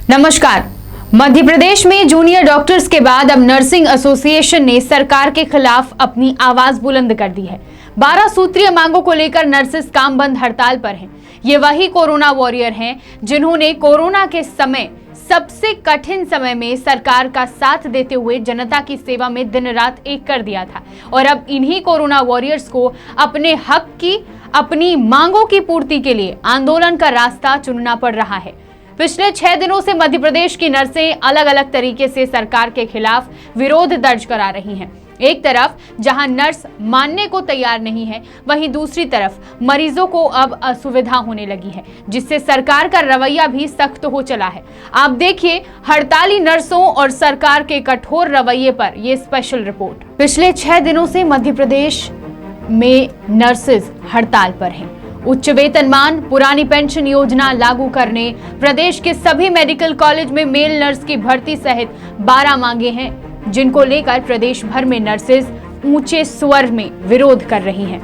नमस्कार। मध्य प्रदेश में junior doctors के बाद अब नर्सिंग एसोसिएशन ने सरकार के खिलाफ अपनी आवाज बुलंद कर दी है। 12 सूत्रीय मांगों को लेकर नर्सेस काम बंद हड़ताल पर हैं। ये वही कोरोना वॉरियर हैं जिन्होंने कोरोना के समय सबसे कठिन समय में सरकार का साथ देते हुए जनता की सेवा में दिन रात एक कर दिया था और अब इन्हीं कोरोना वॉरियर्स को अपने हक की, अपनी मांगों की पूर्ति के लिए आंदोलन का रास्ता चुनना पड़ रहा है। पिछले 6 दिनों से मध्य प्रदेश की नर्सें अलग अलग तरीके से सरकार के खिलाफ विरोध दर्ज करा रही हैं। एक तरफ जहां नर्स मानने को तैयार नहीं है, वहीं दूसरी तरफ मरीजों को अब असुविधा होने लगी है, जिससे सरकार का रवैया भी सख्त हो चला है। आप देखिए हड़ताली नर्सों और सरकार के कठोर रवैये पर यह स्पेशल रिपोर्ट। पिछले 6 दिनों से मध्य प्रदेश में नर्सेज हड़ताल पर हैं। उच्च वेतनमान, पुरानी पेंशन योजना लागू करने, प्रदेश के सभी मेडिकल कॉलेज में मेल नर्स की भर्ती सहित 12 मांगे हैं, जिनको लेकर प्रदेश भर में नर्सेज ऊंचे स्वर में विरोध कर रही हैं।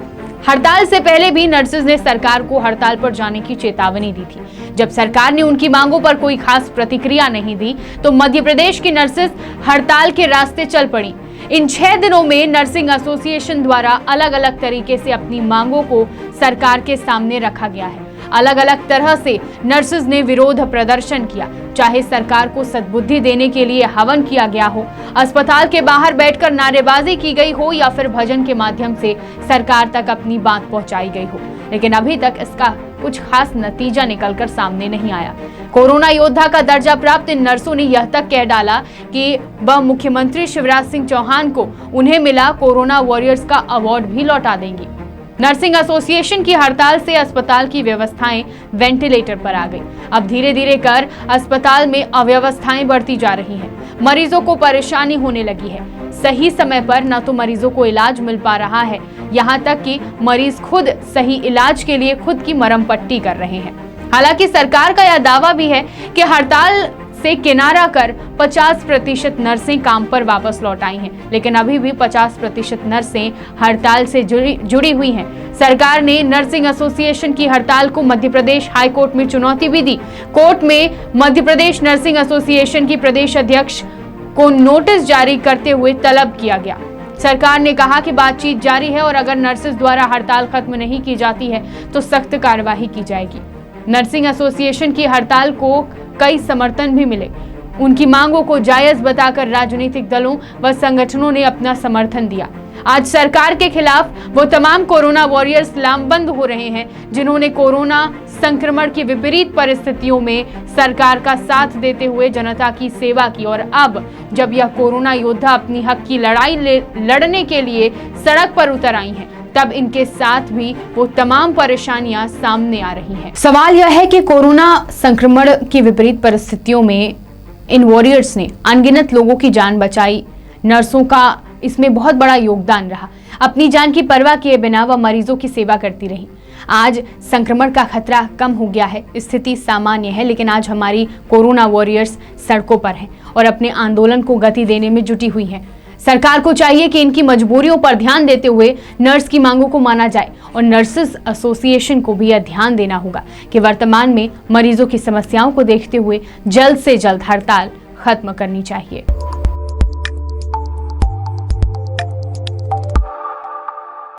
हड़ताल से पहले भी नर्सेज ने सरकार को हड़ताल पर जाने की चेतावनी दी थी। जब सरकार ने उनकी मांगों पर कोई खास प्रतिक्रिया नहीं दी, तो मध्य प्रदेश की नर्सेज हड़ताल के रास्ते चल पड़ी। इन 6 दिनों में नर्सिंग एसोसिएशन द्वारा अलग अलग तरीके से अपनी मांगों को सरकार के सामने रखा गया है। अलग अलग तरह से नर्सेज ने विरोध प्रदर्शन किया, चाहे सरकार को सद्बुद्धि देने के लिए हवन किया गया हो, अस्पताल के बाहर बैठकर नारेबाजी की गई हो या फिर भजन के माध्यम से सरकार तक अपनी बात पहुंचाई गई हो, लेकिन अभी तक इसका कुछ खास नतीजा निकलकर सामने नहीं आया। कोरोना योद्धा का दर्जा प्राप्त इन नर्सों ने यह तक कह डाला कि वह मुख्यमंत्री शिवराज सिंह चौहान को उन्हें मिला कोरोना वॉरियर्स का अवार्ड भी लौटा देंगी। नर्सिंग एसोसिएशन की हड़ताल से अस्पताल की व्यवस्थाएं वेंटिलेटर पर आ गई। अब धीरे धीरे कर अस्पताल में अव्यवस्थाएं बढ़ती जा रही हैं। मरीजों को परेशानी होने लगी है। सही समय पर न तो मरीजों को इलाज मिल पा रहा है, यहाँ तक कि मरीज खुद सही इलाज के लिए खुद की मरहम पट्टी कर रहे हैं। हालांकि सरकार का यह दावा भी है कि हड़ताल से किनारा कर 50% नर्सें काम पर वापस लौट आई हैं, लेकिन अभी भी 50% नर्सें हड़ताल से जुड़ी हुई हैं। सरकार ने नर्सिंग एसोसिएशन की हड़ताल को मध्य प्रदेश हाई कोर्ट में चुनौती भी दी। कोर्ट में मध्य प्रदेश नर्सिंग एसोसिएशन की प्रदेश अध्यक्ष को नोटिस जारी करते हुए तलब किया गया। सरकार ने कहा कि बातचीत जारी है और अगर नर्सेज द्वारा हड़ताल खत्म नहीं की जाती है तो सख्त कार्रवाई की जाएगी। नर्सिंग एसोसिएशन की हड़ताल को कई समर्थन भी मिले। उनकी मांगों को जायज बताकर राजनीतिक दलों व संगठनों ने अपना समर्थन दिया। आज सरकार के खिलाफ वो तमाम कोरोना वॉरियर्स लामबंद हो रहे हैं जिन्होंने कोरोना संक्रमण की विपरीत परिस्थितियों में सरकार का साथ देते हुए जनता की सेवा की, और अब जब यह कोरोना योद्धा अपनी हक की लड़ाई लड़ने के लिए सड़क पर उतर आई हैं, तब इनके साथ भी वो तमाम परेशानियां सामने आ रही हैं। सवाल यह है कि कोरोना संक्रमण की विपरीत परिस्थितियों में इन वॉरियर्स ने अनगिनत लोगों की जान बचाई। नर्सों का इसमें बहुत बड़ा योगदान रहा। अपनी जान की परवाह किए बिना वह मरीजों की सेवा करती रही। आज संक्रमण का खतरा कम हो गया है, स्थिति सामान्य है, लेकिन आज हमारी कोरोना वॉरियर्स सड़कों पर हैं और अपने आंदोलन को गति देने में जुटी हुई हैं। सरकार को चाहिए कि इनकी मजबूरियों पर ध्यान देते हुए नर्स की मांगों को माना जाए और नर्सेस एसोसिएशन को भी यह ध्यान देना होगा कि वर्तमान में मरीजों की समस्याओं को देखते हुए जल्द से जल्द हड़ताल खत्म करनी चाहिए।